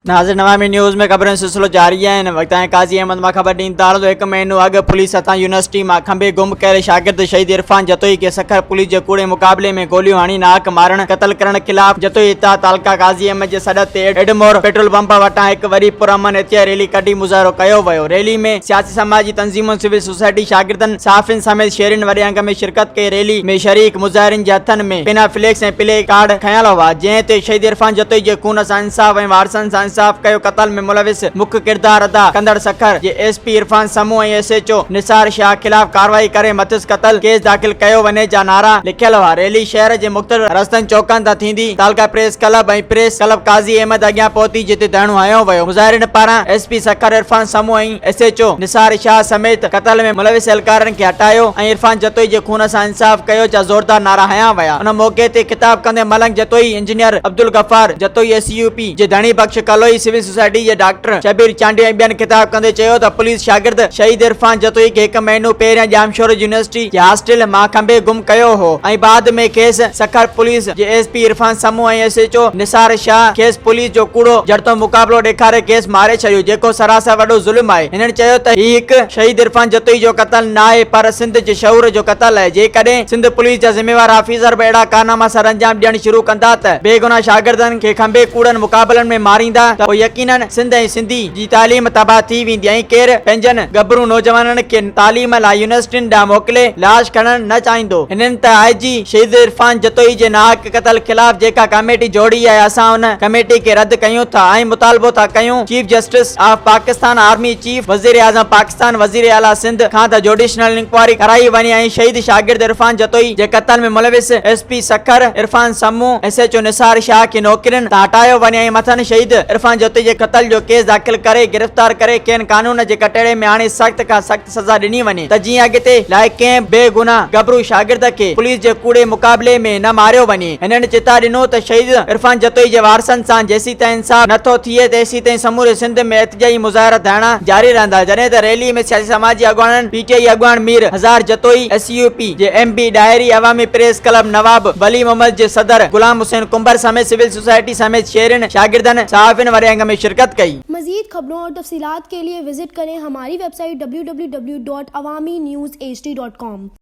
नाज़रीन नवामी न्यूज़ में खबरें सिलसिलो जारी है। वक्त काजी अहमद मां खबर ॾींदा तालो तो 1 महीनो अॻु पुलिस हथां यूनिवर्सिटी मां खंबे गुम कयल शागिर्द शहीद इरफान जतोई के सखर पुलिस जे कूड़े मुक़ाबले में गोलियों हणी नाक मारण क़त्ल करण खिलाफ जतोई इता तालका काजी अहमद जे सॾ ते एडमोर पेट्रोल पंप वटां हिक वरी पुरअमन एहतिया रैली कढी मुज़ाहिरो कयो वियो। रैली में सियासी समाजी तंज़ीमुनि सिविल सोसाइटी शागिर्दनि साफ़िन समेत शहरिन वॾे अंग में शिरकत कई। रैली में शरीक मुज़ाहिरीन जे हथनि में पिना फ्लेक्स ऐं प्ले कार्ड खयल हुआ जंहिं ते शहीद इरफान जतोई जे खून सां इंसाफ़ ऐं वारसनि सां इंसाफ़ कयो। क़त्ल में मुलविस मुख्य किरदार अदा कंदड़ सखर जे एसपी इरफान समूह ऐं एसएचओ निसार शाह खिलाफ कार्रवाई करे मथिस क़त्ल केस दाख़िल कयो वञे जा नारा लिखियल हुआ। रैली शहर जे मुख़्तलिफ़ रस्तनि चौकनि तां थींदी। तालका प्रेस क्लब ऐं प्रेस क्लब काजी अहमद अॻियां पहुती जिते धरणो हयो वियो। मुज़ाहिरीन पारां एसपी सखर इरफान समूह ऐं एसएचओ निसार शाह समेत क़त्ल में मुलविस एहलकारनि खे हटायो ऐं इरफान जतोई जे खून सां इंसाफ़ कयो जा ज़ोरदार नारा हया विया। उन मौके ते खिताब कंदे मलंग जतोई इंजीनियर अब्दुल गफ्फार जतोई एसयूपी जे धणी बख्श कलोई सिविल सोसाइटी जे डॉक्टर शबीर चांडी ऐं ॿियनि खिताब कंदे चयो त पुलिस शागिर्द शहीद इरफान जतोई खे 1 महीनो पहिरियां जामशोर यूनिवर्सिटी जे हॉस्टल मां खंबे गुम कयो हो ऐं बाद में खेस सखर पुलिस जे एसपी इरफान समूह ऐं एसएचओ निसार शाह खेस पुलिस जो कूड़ो जड़तो मुक़ाबलो ॾेखारे केस मारे छॾियो जेको सरासर वॾो ज़ुल्म आहे। हिननि चयो त हीउ हिकु शहीद इरफान जतोई जो क़त्ल न आहे पर सिंध जे शऊर जो क़त्ल आहे। जेकॾहिं सिंध पुलिस जा ज़िम्मेवार ऑफिसर बि अहिड़ा कारनामा सर अंजाम ॾियणु शुरू कंदा त बेगुनाह शागिर्दनि खे खंबे कूड़नि मुक़ाबलनि में मारींदा त पोइ यकीनन सिंध ऐं सिंधी जी तालीम तबाह थी वेंदी ऐं केरु पंहिंजनि गबरू नौजवाननि खे तालीम लाइ यूनिवर्सिटियुनि ॾांहुं मोकिले लाश खणणु न चाहींदो। हिननि त आईजी शहीद इरफान जतोई जे नाहक क़त्ल खिलाफ जेका कमेटी जोड़ी आहे असां उन कमेटी खे रद्द कयूं था ऐं मुतालबो था कयूं chief justice of Pakistan army chief वज़ीर आज़म पाकिस्तान वज़ीर आला सिंध खां त जुडिशनल इंक्वायरी कराई वञे ऐं शहीद शागिर्द इरफान जतोई जे क़त्ल में मुलविस एसपी सखर इरफान समूह एसएचओ निसार शाह खे नौकरियुनि तां हटायो वञे ऐं मथनि शहीद इरफान जतोई जे क़त्ल जो केस दाख़िल करे गिरफ्तार करे केन कानून जे कटड़े में हाणे सख्त खां सख्त सज़ा ॾिनी वञे त जीअं अॻिते लाइ कंहिं बेगुनाह गबरू शागिर्द खे पुलिस जे कूड़े मुक़ाबले में न मारियो वञे। हिननि चिता ॾिनो त शहीद इरफान जतोई जे वारसनि सां जेसीं ताईं इंसाफ़ नथो थिए तेसीं ताईं समूरे सिंध में एहतिजाजी मुज़ाहिरा थियणा जारी रहंदा। जॾहिं त रैली में सियासी समाजी अॻवाननि पीटीआई अॻवान मीर हज़ार जतोई एसयूपी जे एमपी डायरी अवामी प्रेस क्लब नवाब वली मोहम्मद जे सदर गुलाम हुसैन कुंबर समेत सिविल सोसाइटी समेत शहरिन शागिर्दनि सहाफ़िन वॾे अंग में शिरकत कई। मज़ीद खबरों और तफसीलात के लिए विजिट करें हमारी वेबसाइट www.awamiNewsHD.com।